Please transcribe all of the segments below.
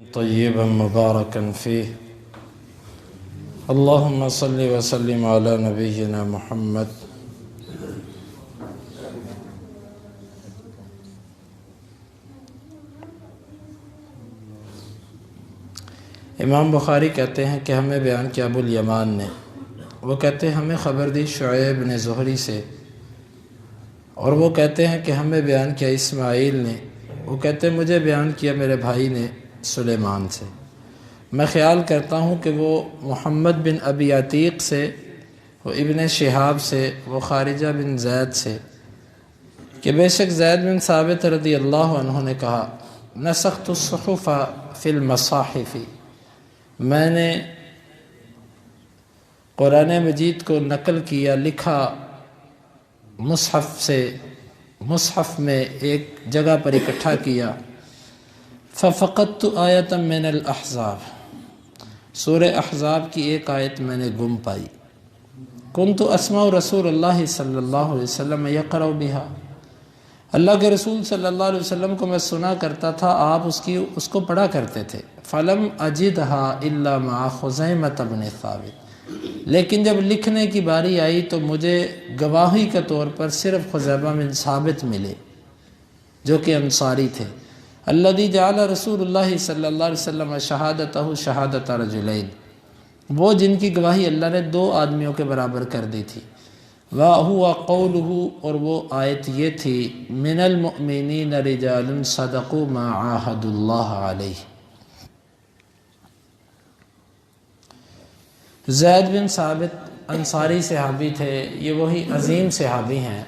طيبا مباركا فيه اللهم صل وسلم على نبينا محمد امام بخاری کہتے ہیں کہ ہمیں بیان کیا ابو الیمان نے، وہ کہتے ہیں ہمیں خبر دی شعیب نے زہری سے، اور وہ کہتے ہیں کہ ہمیں بیان کیا اسماعیل نے، وہ کہتے ہیں مجھے بیان کیا میرے بھائی نے سلیمان سے۔ میں خیال کرتا ہوں کہ وہ محمد بن ابی عتیق سے، وہ ابن شہاب سے، وہ خارجہ بن زید سے، کہ بے شک زید بن ثابت رضی اللہ عنہ نے کہا نسخت الصحف فی المصاحف، میں نے قرآن مجید کو نقل کیا، لکھا مصحف سے، مصحف میں ایک جگہ پر اکٹھا کیا۔ ففقدت آیۃ من الاحزاب، سورہ احزاب کی ایک آیت میں نے گم پائی۔ کنت اسمع رسول اللہ صلی اللہ علیہ وسلم یقرأ بها، اللہ کے رسول صلی اللہ علیہ وسلم کو میں سنا کرتا تھا، آپ اس کو پڑھا کرتے تھے۔ فلم اجدها الا مع خزیمۃ بن ثابت، لیکن جب لکھنے کی باری آئی تو مجھے گواہی کے طور پر صرف خزیمہ بن ثابت ملے، جو کہ انصاری تھے۔ الذی جعل رسول اللہ صلی اللہ علیہ وسلم شہادتہ شہادت رجلین، وہ جن کی گواہی اللہ نے دو آدمیوں کے برابر کر دی تھی۔ وَهُوَ قَوْلُهُ، اور وہ آیت یہ تھی من المؤمنین رجال صدقوا ما عاہدوا اللہ علیہ۔ زید بن ثابت انصاری صحابی تھے، یہ وہی عظیم صحابی ہیں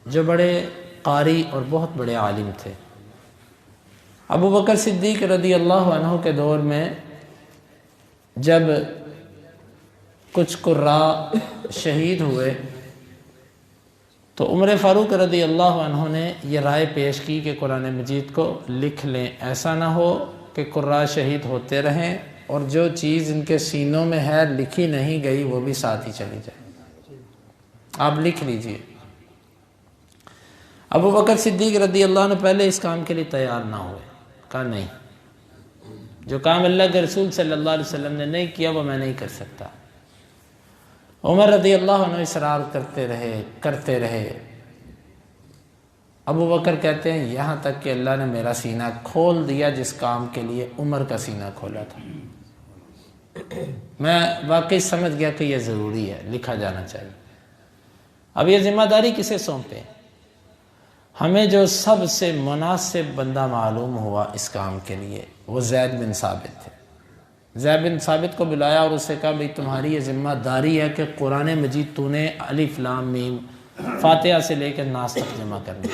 جو بڑے قاری اور بہت بڑے عالم تھے۔ ابو بکر صدیق رضی اللہ عنہ کے دور میں جب کچھ قراء شہید ہوئے تو عمر فاروق رضی اللہ عنہ نے یہ رائے پیش کی کہ قرآن مجید کو لکھ لیں، ایسا نہ ہو کہ قراء شہید ہوتے رہیں اور جو چیز ان کے سینوں میں ہے لکھی نہیں گئی وہ بھی ساتھ ہی چلی جائے، آپ لکھ لیجئے۔ ابو بکر صدیق رضی اللہ عنہ پہلے اس کام کے لیے تیار نہ ہوئے، کہا نہیں، جو کام اللہ کے رسول صلی اللہ علیہ وسلم نے نہیں کیا وہ میں نہیں کر سکتا۔ عمر رضی اللہ عنہ اصرار کرتے رہے۔ ابو بکر کہتے ہیں یہاں تک کہ اللہ نے میرا سینہ کھول دیا جس کام کے لیے عمر کا سینہ کھولا تھا۔ میں واقعی سمجھ گیا کہ یہ ضروری ہے، لکھا جانا چاہیے۔ اب یہ ذمہ داری کسے سونپے؟ ہمیں جو سب سے مناسب بندہ معلوم ہوا اس کام کے لیے وہ زید بن ثابت تھے۔ زید بن ثابت کو بلایا اور اس سے کہا بھئی تمہاری یہ ذمہ داری ہے کہ قرآن مجید تو نے الف لام میم فاتحہ سے لے کر ناس تک جمع کرنی۔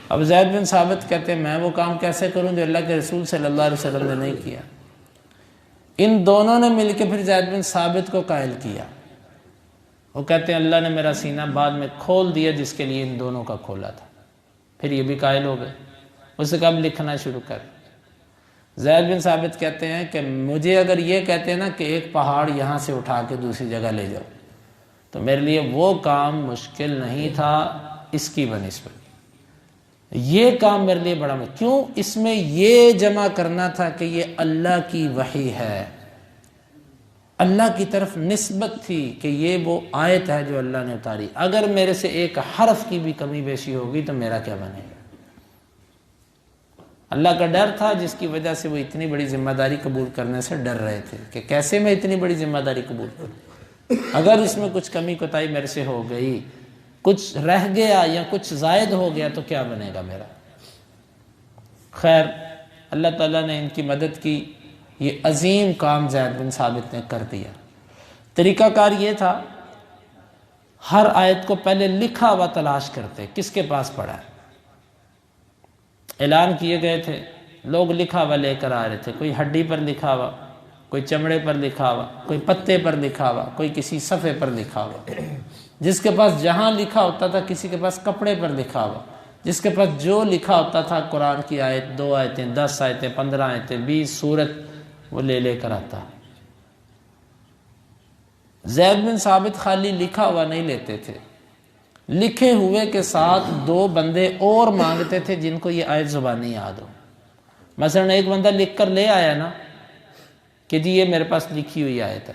اب زید بن ثابت کہتے ہیں میں وہ کام کیسے کروں جو اللہ کے رسول صلی اللہ علیہ وسلم نے نہیں کیا۔ ان دونوں نے مل کے پھر زید بن ثابت کو قائل کیا۔ وہ کہتے ہیں اللہ نے میرا سینہ بعد میں کھول دیا جس کے لیے ان دونوں کا کھولا تھا۔ پھر یہ بھی قائل ہو گئے، اس سے کب لکھنا شروع کر۔ زید بن ثابت کہتے ہیں کہ مجھے اگر یہ کہتے ہیں نا کہ ایک پہاڑ یہاں سے اٹھا کے دوسری جگہ لے جاؤ تو میرے لیے وہ کام مشکل نہیں تھا اس کی بنسبت، یہ کام میرے لیے بڑا مشکل، کیوں؟ اس میں یہ جمع کرنا تھا کہ یہ اللہ کی وحی ہے، اللہ کی طرف نسبت تھی کہ یہ وہ آیت ہے جو اللہ نے اتاری، اگر میرے سے ایک حرف کی بھی کمی بیشی ہوگی تو میرا کیا بنے گا؟ اللہ کا ڈر تھا جس کی وجہ سے وہ اتنی بڑی ذمہ داری قبول کرنے سے ڈر رہے تھے کہ کیسے میں اتنی بڑی ذمہ داری قبول کروں، اگر اس میں کچھ کمی کوتاہی میرے سے ہو گئی، کچھ رہ گیا یا کچھ زائد ہو گیا تو کیا بنے گا میرا۔ خیر اللہ تعالیٰ نے ان کی مدد کی، یہ عظیم کام زید بن ثابت نے کر دیا۔ طریقہ کار یہ تھا ہر آیت کو پہلے لکھا ہوا تلاش کرتے، کس کے پاس پڑا ہے۔ اعلان کیے گئے تھے، لوگ لکھا ہوا لے کر آ رہے تھے، کوئی ہڈی پر لکھا ہوا، کوئی چمڑے پر لکھا ہوا، کوئی پتے پر لکھا ہوا، کوئی کسی صفحے پر لکھا ہوا، جس کے پاس جہاں لکھا ہوتا تھا، کسی کے پاس کپڑے پر لکھا ہوا، جس کے پاس جو لکھا ہوتا تھا، قرآن کی آیت 2 آیتیں 10 آیتیں 15 آیتیں 20 سورت وہ لے کر آتا۔ زید بن ثابت خالی لکھا ہوا نہیں لیتے تھے، لکھے ہوئے کے ساتھ 2 بندے اور مانگتے تھے جن کو یہ آیت زبانی یاد ہو۔ مثلا ایک بندہ لکھ کر لے آیا نا کہ جی یہ میرے پاس لکھی ہوئی آیت ہے،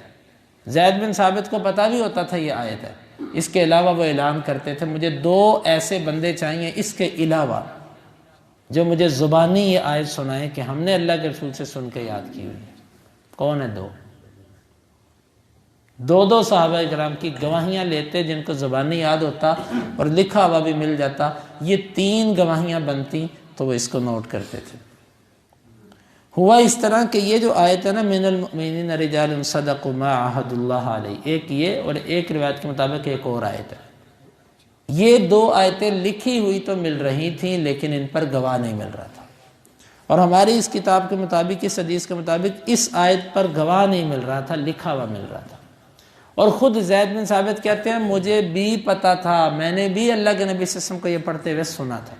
زید بن ثابت کو پتہ بھی ہوتا تھا یہ آیت ہے، اس کے علاوہ وہ اعلان کرتے تھے مجھے 2 ایسے بندے چاہیے اس کے علاوہ جو مجھے زبانی یہ آیت سنائیں کہ ہم نے اللہ کے رسول سے سن کے یاد کی ہوئی ہے۔ کون ہے 2 صحابہ کرام کی گواہیاں لیتے جن کو زبانی یاد ہوتا اور لکھا ہوا بھی مل جاتا، یہ 3 گواہیاں بنتی تو وہ اس کو نوٹ کرتے تھے۔ ہوا اس طرح کہ یہ جو آیت ہے نا من المؤمنین رجال صدقوا ما عاہدوا اللہ علیہ، ایک یہ اور ایک روایت کے مطابق ایک اور آیت ہے، یہ 2 آیتیں لکھی ہوئی تو مل رہی تھیں لیکن ان پر گواہ نہیں مل رہا تھا، اور ہماری اس کتاب کے مطابق، اس حدیث کے مطابق اس آیت پر گواہ نہیں مل رہا تھا، لکھا ہوا مل رہا تھا۔ اور خود زید بن ثابت کہتے ہیں مجھے بھی پتا تھا، میں نے بھی اللہ کے نبی صلی اللہ علیہ وسلم کو یہ پڑھتے ہوئے سنا تھا،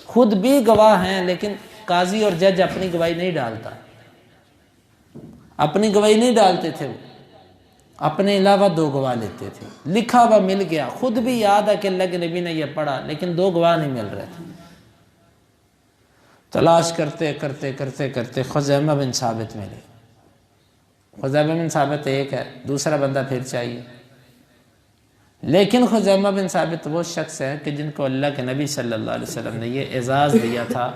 خود بھی گواہ ہیں لیکن قاضی اور جج اپنی گواہی نہیں ڈالتا، اپنی گواہی نہیں ڈالتے تھے، وہ اپنے علاوہ 2 گواہ لیتے تھے، لکھا ہوا مل گیا، خود بھی یاد ہے کہ اللہ کے نبی نے یہ پڑھا لیکن 2 گواہ نہیں مل رہے تھے۔ تلاش کرتے کرتے کرتے کرتے خزیمہ بن ثابت ملے، خزیمہ بن ثابت ایک ہے، دوسرا بندہ پھر چاہیے، لیکن خزیمہ بن ثابت وہ شخص ہے کہ جن کو اللہ کے نبی صلی اللہ علیہ وسلم نے یہ اعزاز دیا تھا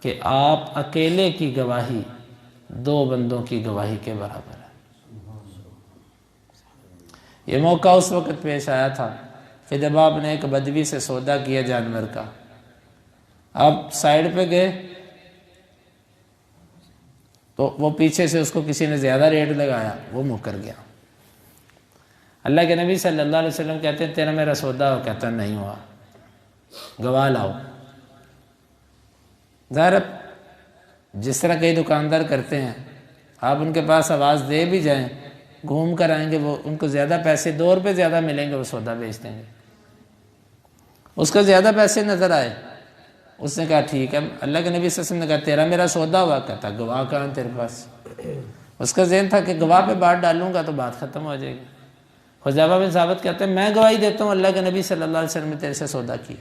کہ آپ اکیلے کی گواہی 2 بندوں کی گواہی کے برابر ہے۔ یہ موقع اس وقت پیش آیا تھا کہ جب آپ نے ایک بدوی سے سودا کیا جانور کا، آپ سائیڈ پہ گئے تو وہ پیچھے سے اس کو کسی نے زیادہ ریٹ لگایا، وہ مکر گیا۔ اللہ کے نبی صلی اللہ علیہ وسلم کہتے ہیں تیرا میرا سودا ہو، کہتا نہیں ہوا، گواہ لاؤ۔ ظاہر جس طرح کئی دکاندار کرتے ہیں، آپ ان کے پاس آواز دے بھی جائیں، گھوم کر آئیں گے، وہ ان کو زیادہ پیسے 2 روپے زیادہ ملیں گے، وہ سودا بیچ دیں گے، اس کو زیادہ پیسے نظر آئے، اس نے کہا ٹھیک ہے، اللہ کے نبی صلی اللہ علیہ وسلم نے کہا تیرا میرا سودا ہوا، کہتا گواہ کہاں تیرے پاس؟ اس کا ذہن تھا کہ گواہ پہ بات ڈالوں گا تو بات ختم ہو جائے گی۔ خزیمہ بن ثابت کہتے ہیں میں گواہی دیتا ہوں اللہ کے نبی صلی اللہ علیہ وسلم نے تیرے سے سودا کیا۔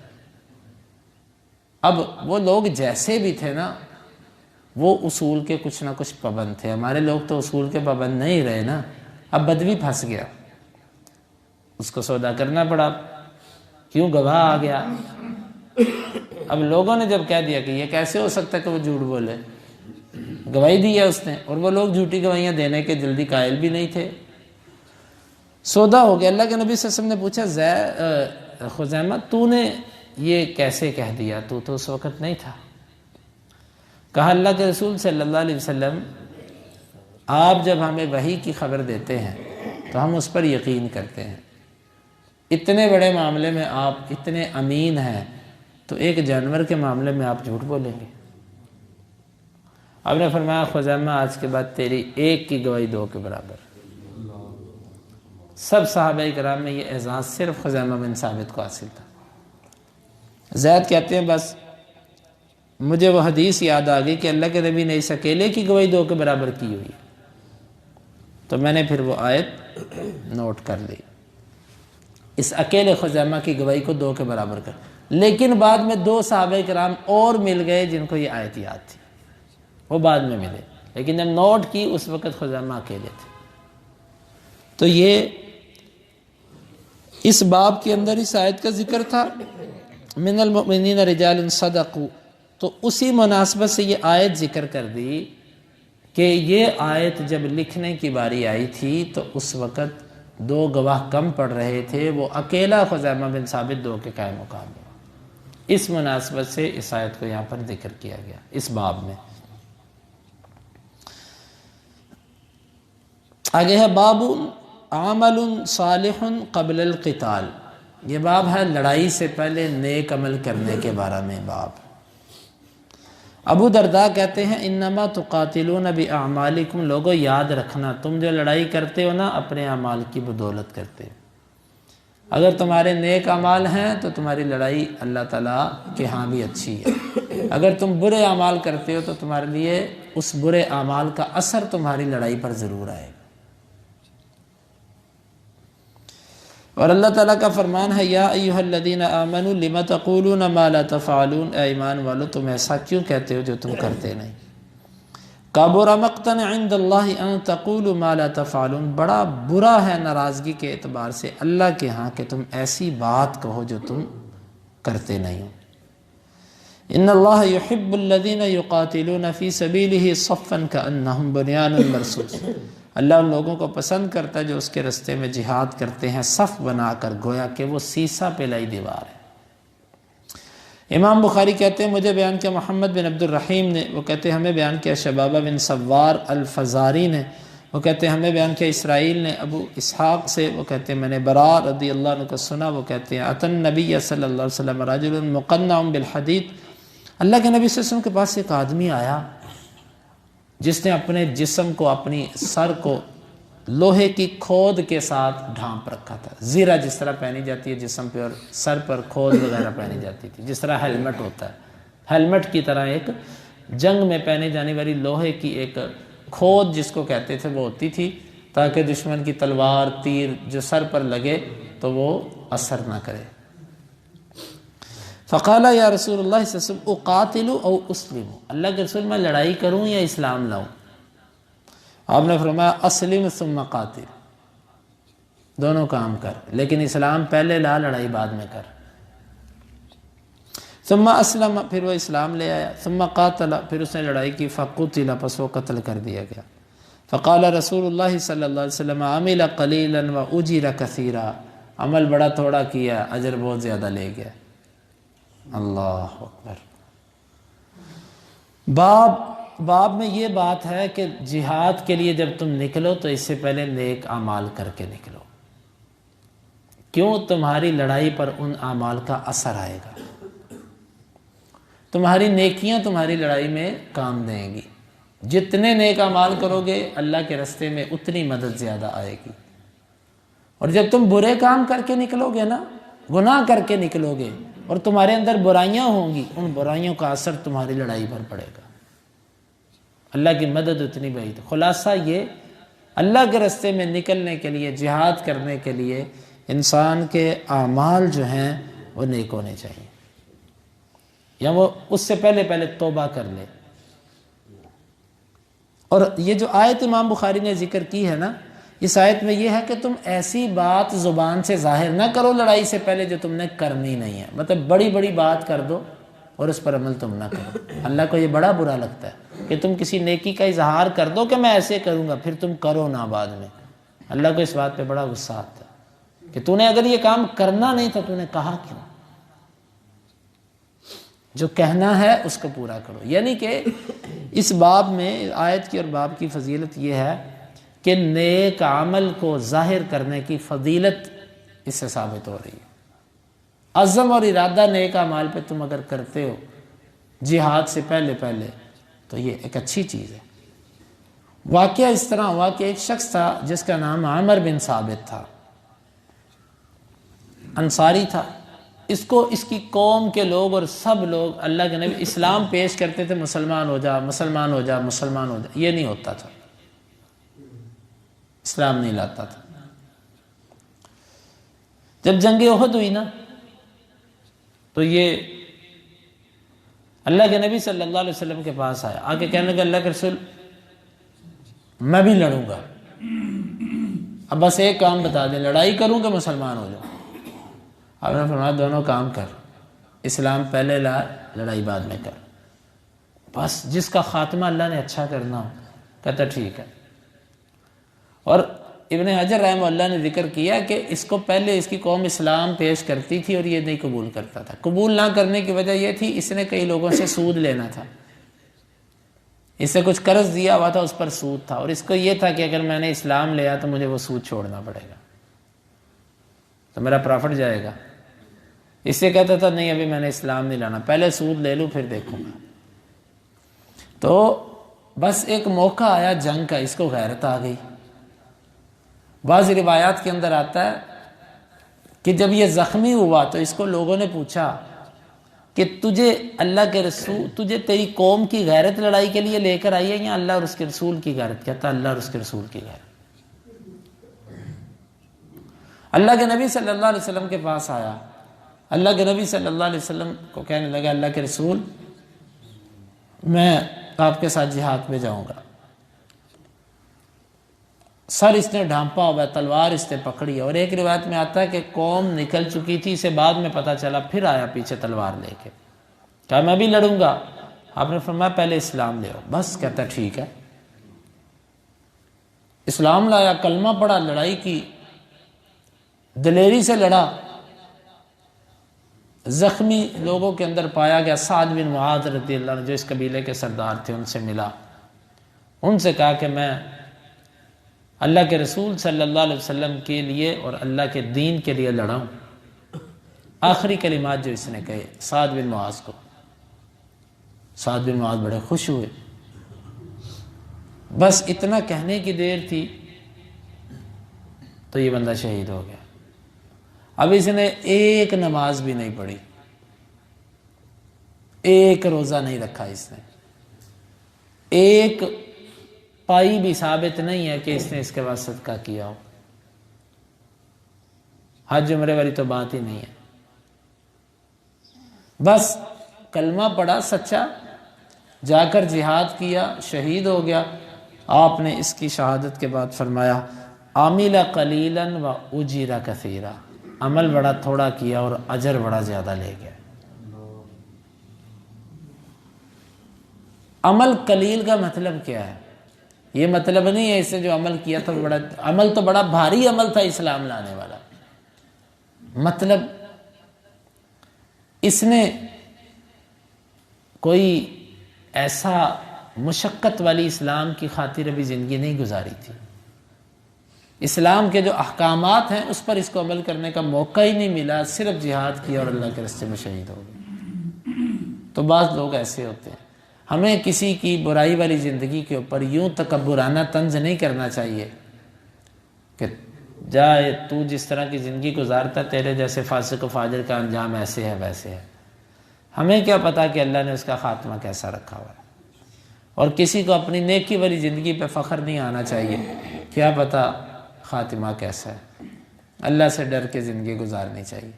اب وہ لوگ جیسے بھی تھے نا، وہ اصول کے کچھ نہ کچھ پابند تھے، ہمارے لوگ تو اصول کے پابند نہیں رہے نا۔ اب بدوی پھنس گیا، اس کو سودا کرنا پڑا، کیوں گواہ آ گیا۔ اب لوگوں نے جب کہہ دیا کہ یہ کیسے ہو سکتا ہے کہ وہ جھوٹ بولے، گواہی دی ہے اس نے، اور وہ لوگ جھوٹی گواہیاں دینے کے جلدی قائل بھی نہیں تھے، سودا ہو گیا۔ اللہ کے نبی صلی اللہ علیہ وسلم نے پوچھا خزیمہ تو نے یہ کیسے کہہ دیا، تو اس وقت نہیں تھا؟ کہا اللہ کے رسول صلی اللہ علیہ وسلم آپ جب ہمیں وحی کی خبر دیتے ہیں تو ہم اس پر یقین کرتے ہیں، اتنے بڑے معاملے میں آپ اتنے امین ہیں تو ایک جانور کے معاملے میں آپ جھوٹ بولیں گے؟ آپ نے فرمایا خزیمہ آج کے بعد تیری ایک کی گواہی 2 کے برابر۔ سب صحابہ کرام میں یہ اعزاز صرف خزیمہ بن ثابت کو حاصل تھا۔ زید کہتے ہیں بس مجھے وہ حدیث یاد آ گئی کہ اللہ کے نبی نے اس اکیلے کی گواہی 2 کے برابر کی ہوئی، تو میں نے پھر وہ آیت نوٹ کر لی، اس اکیلے خزیمہ کی گواہی کو 2 کے برابر کر۔ لیکن بعد میں 2 صحابہ کرام اور مل گئے جن کو یہ آیت یاد تھی، وہ بعد میں ملے، لیکن جب نوٹ کی اس وقت خزیمہ اکیلے تھے۔ تو یہ اس باب کے اندر اس آیت کا ذکر تھا من المؤمنین رجال صدقوا، تو اسی مناسبت سے یہ آیت ذکر کر دی کہ یہ آیت جب لکھنے کی باری آئی تھی تو اس وقت 2 گواہ کم پڑ رہے تھے، وہ اکیلا خزیمہ بن ثابت 2 کے قائم مقام ہوا۔ اس مناسبت سے اس آیت کو یہاں پر ذکر کیا گیا اس باب میں۔ آگے ہے باب عمل صالح قبل القتال، یہ باب ہے لڑائی سے پہلے نیک عمل کرنے کے بارے میں باب۔ ابو درداء کہتے ہیں انما تقاتلون باعمالکم، لوگوں یاد رکھنا تم جو لڑائی کرتے ہو نا اپنے اعمال کی بدولت کرتے ہو، اگر تمہارے نیک اعمال ہیں تو تمہاری لڑائی اللہ تعالیٰ کے ہاں بھی اچھی ہے، اگر تم برے اعمال کرتے ہو تو تمہارے لیے اس برے اعمال کا اثر تمہاری لڑائی پر ضرور آئے گا۔ اور اللہ تعالیٰ کا فرمان ہے یا ایھا الذین آمنوا لم تقولون ما لا تفعلون، اے ایمان والو تم ایسا کیوں کہتے ہو جو تم کرتے نہیں۔ کبر مقتا عند اللہ ان تقولوا ما لا تفعلون، بڑا برا ہے ناراضگی کے اعتبار سے اللہ کے ہاں کہ تم ایسی بات کہو جو تم کرتے نہیں ہو۔ ان اللہ یحب الذین یقاتلون فی سبیلہ صفا کانہم بنیان مرصوص، اللہ ان لوگوں کو پسند کرتا ہے جو اس کے رستے میں جہاد کرتے ہیں صف بنا کر، گویا کہ وہ سیسا پلائی دیوار ہے۔ امام بخاری کہتے ہیں مجھے بیان کیا محمد بن عبد الرحیم نے، وہ کہتے ہیں ہمیں بیان کیا شبابہ بن سوار الفزاری نے، وہ کہتے ہیں ہمیں بیان کیا اسرائیل نے ابو اسحاق سے، وہ کہتے ہیں میں نے برا رضی اللہ عنہ کو سنا، وہ کہتے ہیں اتن نبی صلی اللہ علیہ وسلم رجل مقنع بالحدید، اللہ کے نبی صلی اللہ علیہ وسلم کے پاس ایک آدمی آیا جس نے اپنے جسم کو، اپنی سر کو لوہے کی کھود کے ساتھ ڈھانپ رکھا تھا، زیرہ جس طرح پہنی جاتی ہے جسم پہ اور سر پر کھود وغیرہ پہنی جاتی تھی، جس طرح ہیلمٹ ہوتا ہے، ہیلمٹ کی طرح ایک جنگ میں پہنے جانے والی لوہے کی ایک کھود جس کو کہتے تھے وہ ہوتی تھی، تاکہ دشمن کی تلوار تیر جو سر پر لگے تو وہ اثر نہ کرے۔ فقال یا رسول اللہ صلی اللہ علیہ وسلم اقاتل او اسلم، اللہ کے رسول میں لڑائی کروں یا اسلام لاؤں؟ آپ نے فرمایا اسلم ثم قاتل، دونوں کام کر، لیکن اسلام پہلے لا، لڑائی بعد میں کر۔ ثم اسلم، پھر وہ اسلام لے آیا، ثم قاتل، پھر اس نے لڑائی کی، فقتل، پس وہ قتل کر دیا گیا۔ فقال رسول اللہ صلی اللہ علیہ وسلم عمل قلیلا واجر کثیرا، عمل بڑا تھوڑا کیا، اجر بہت زیادہ لے گیا۔ اللہ اکبر۔ باب میں یہ بات ہے کہ جہاد کے لیے جب تم نکلو تو اس سے پہلے نیک اعمال کر کے نکلو، کیوں؟ تمہاری لڑائی پر ان اعمال کا اثر آئے گا، تمہاری نیکیاں تمہاری لڑائی میں کام دیں گی، جتنے نیک اعمال کرو گے اللہ کے رستے میں اتنی مدد زیادہ آئے گی۔ اور جب تم برے کام کر کے نکلو گے نا، گناہ کر کے نکلو گے اور تمہارے اندر برائیاں ہوں گی، ان برائیوں کا اثر تمہاری لڑائی پر پڑے گا، اللہ کی مدد اتنی بعید۔ خلاصہ یہ اللہ کے رستے میں نکلنے کے لیے، جہاد کرنے کے لیے انسان کے اعمال جو ہیں وہ نیک ہونے چاہیے، یا وہ اس سے پہلے توبہ کر لے۔ اور یہ جو آیت امام بخاری نے ذکر کی ہے نا، اس آیت میں یہ ہے کہ تم ایسی بات زبان سے ظاہر نہ کرو لڑائی سے پہلے جو تم نے کرنی نہیں ہے، مطلب بڑی بڑی بات کر دو اور اس پر عمل تم نہ کرو۔ اللہ کو یہ بڑا برا لگتا ہے کہ تم کسی نیکی کا اظہار کر دو کہ میں ایسے کروں گا، پھر تم کرو نہ بعد میں۔ اللہ کو اس بات پہ بڑا غصہ آتا ہے کہ تو نے اگر یہ کام کرنا نہیں تھا تو نے کہا کیوں؟ جو کہنا ہے اس کو پورا کرو۔ یعنی کہ اس باب میں، آیت کی اور باب کی فضیلت یہ ہے کہ نیک عمل کو ظاہر کرنے کی فضیلت اس سے ثابت ہو رہی ہے۔ عزم اور ارادہ نیک اعمال پہ تم اگر کرتے ہو جہاد سے پہلے تو یہ ایک اچھی چیز ہے۔ واقعہ اس طرح ہوا کہ ایک شخص تھا جس کا نام عامر بن ثابت تھا، انصاری تھا۔ اس کو اس کی قوم کے لوگ اور سب لوگ، اللہ کے نبی اسلام پیش کرتے تھے، مسلمان ہو جا، مسلمان ہو جا، مسلمان ہو جا، یہ نہیں ہوتا تھا، اسلام نہیں لاتا تھا۔ جب جنگ احد ہوئی نا تو یہ اللہ کے نبی صلی اللہ علیہ وسلم کے پاس آیا، آگے کہنے لگا اللہ کے رسول میں بھی لڑوں گا، اب بس ایک کام بتا دیں، لڑائی کروں کہ مسلمان ہو جاؤں؟ آپ نے فرمایا دونوں کام کر، اسلام پہلے لا، لڑائی بعد میں کر، بس جس کا خاتمہ اللہ نے اچھا کرنا ہو۔ کہتا ٹھیک ہے۔ اور ابن حجر رحمہ اللہ نے ذکر کیا کہ اس کو پہلے اس کی قوم اسلام پیش کرتی تھی اور یہ نہیں قبول کرتا تھا۔ قبول نہ کرنے کی وجہ یہ تھی اس نے کئی لوگوں سے سود لینا تھا، اس سے کچھ قرض دیا ہوا تھا، اس پر سود تھا، اور اس کو یہ تھا کہ اگر میں نے اسلام لیا تو مجھے وہ سود چھوڑنا پڑے گا تو میرا پرافٹ جائے گا۔ اس سے کہتا تھا نہیں ابھی میں نے اسلام نہیں لانا، پہلے سود لے لوں پھر دیکھوں گا۔ تو بس ایک موقع آیا جنگ کا، اس کو غیرت آ گئی۔ بعض روایات کے اندر آتا ہے کہ جب یہ زخمی ہوا تو اس کو لوگوں نے پوچھا کہ تجھے اللہ کے رسول، تجھے تیری قوم کی غیرت لڑائی کے لیے لے کر آئی ہے یا اللہ اور اس کے رسول کی غیرت؟ کہتا اللہ اور اس کے رسول کی غیرت۔ اللہ کے نبی صلی اللہ علیہ وسلم کے پاس آیا، اللہ کے نبی صلی اللہ علیہ وسلم کو کہنے لگا اللہ کے رسول میں آپ کے ساتھ جہاد میں جاؤں گا۔ سر اس نے ڈھانپا ہوا، تلوار اس نے پکڑی ہے، اور ایک روایت میں آتا ہے کہ قوم نکل چکی تھی، اسے بعد میں پتہ چلا، پھر آیا پیچھے تلوار لے کے، کہا میں بھی لڑوں گا۔ آپ نے فرمایا پہلے اسلام لے آؤ۔ بس کہتا ٹھیک ہے، اسلام لایا، کلمہ پڑھا، لڑائی کی، دلیری سے لڑا، زخمی لوگوں کے اندر پایا گیا۔ سعد بن معاذ رضی اللہ عنہ جو اس قبیلے کے سردار تھے ان سے ملا، ان سے کہا کہ میں اللہ کے رسول صلی اللہ علیہ وسلم کے لیے اور اللہ کے دین کے لیے لڑا ہوں۔ آخری کلمات جو اس نے کہے سعد بن معاذ کو، سعد بن معاذ بڑے خوش ہوئے۔ بس اتنا کہنے کی دیر تھی تو یہ بندہ شہید ہو گیا۔ اب اس نے ایک نماز بھی نہیں پڑھی، ایک روزہ نہیں رکھا، اس نے ایک پائی بھی ثابت نہیں ہے کہ اس نے اس کے بعد صدقہ کیا ہو۔ حج عمرے والی تو بات ہی نہیں ہے، بس کلمہ پڑھا سچا، جا کر جہاد کیا، شہید ہو گیا۔ آپ نے اس کی شہادت کے بعد فرمایا عامل قلیلا و اجر کثیرا، عمل بڑا تھوڑا کیا اور اجر بڑا زیادہ لے گیا۔ عمل قلیل کا مطلب کیا ہے؟ یہ مطلب نہیں ہے اس نے جو عمل کیا تھا بڑا، عمل تو بڑا بھاری عمل تھا اسلام لانے والا، مطلب اس نے کوئی ایسا مشقت والی اسلام کی خاطر ابھی زندگی نہیں گزاری تھی، اسلام کے جو احکامات ہیں اس پر اس کو عمل کرنے کا موقع ہی نہیں ملا، صرف جہاد کیا اور اللہ کے راستے میں شہید ہو گئے۔ تو بعض لوگ ایسے ہوتے ہیں، ہمیں کسی کی برائی والی زندگی کے اوپر یوں تکبرانہ طنز نہیں کرنا چاہیے کہ جائے تو جس طرح کی زندگی گزارتا تیرے جیسے فاسق و فاجر کا انجام ایسے ہے ویسے ہے۔ ہمیں کیا پتا کہ اللہ نے اس کا خاتمہ کیسا رکھا ہوا ہے، اور کسی کو اپنی نیکی والی زندگی پہ فخر نہیں آنا چاہیے، کیا پتا خاتمہ کیسا ہے۔ اللہ سے ڈر کے زندگی گزارنی چاہیے۔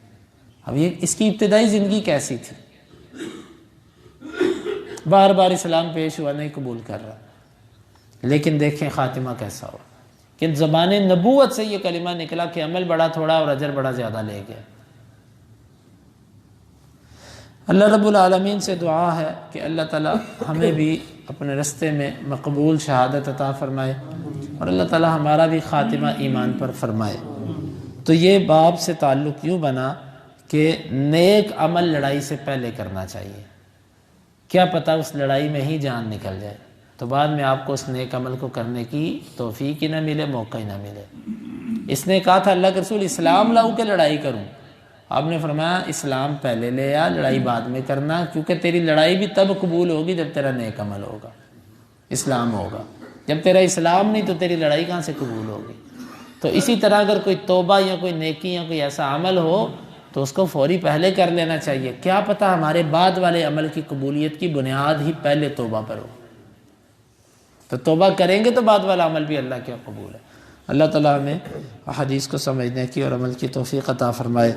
اب یہ اس کی ابتدائی زندگی کیسی تھی، بار بار اسلام پیش ہوا، نہیں قبول کر رہا، لیکن دیکھیں خاتمہ کیسا ہوا کہ زبان نبوت سے یہ کلمہ نکلا کہ عمل بڑا تھوڑا اور اجر بڑا زیادہ لے گیا۔ اللہ رب العالمین سے دعا ہے کہ اللہ تعالی ہمیں بھی اپنے رستے میں مقبول شہادت عطا فرمائے، اور اللہ تعالی ہمارا بھی خاتمہ ایمان پر فرمائے۔ تو یہ باب سے تعلق یوں بنا کہ نیک عمل لڑائی سے پہلے کرنا چاہیے، کیا پتہ اس لڑائی میں ہی جان نکل جائے تو بعد میں آپ کو اس نیک عمل کو کرنے کی توفیق ہی نہ ملے، موقع ہی نہ ملے۔ اس نے کہا تھا اللہ کے رسول اسلام لاؤ کہ لڑائی کروں؟ آپ نے فرمایا اسلام پہلے لے آ، لڑائی بعد میں کرنا، کیونکہ تیری لڑائی بھی تب قبول ہوگی جب تیرا نیک عمل ہوگا، اسلام ہوگا۔ جب تیرا اسلام نہیں تو تیری لڑائی کہاں سے قبول ہوگی؟ تو اسی طرح اگر کوئی توبہ یا کوئی نیکی یا کوئی ایسا عمل ہو تو اس کو فوری پہلے کر لینا چاہیے، کیا پتہ ہمارے بعد والے عمل کی قبولیت کی بنیاد ہی پہلے توبہ پر ہو، تو توبہ کریں گے تو بعد والا عمل بھی اللہ کے قبول ہے۔ اللہ تعالیٰ ہمیں حدیث کو سمجھنے کی اور عمل کی توفیق عطا فرمائے۔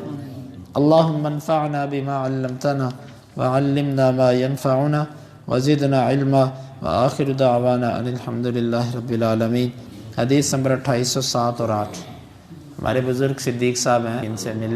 اللہم انفعنا بما علمتنا وعلمنا ما ينفعنا وزدنا علما وآخر دعوانا ان الحمدللہ رب العالمین۔ حدیث نمبر 2807 اور 8 ہمارے بزرگ صدیق صاحب ہیں، ان سے مل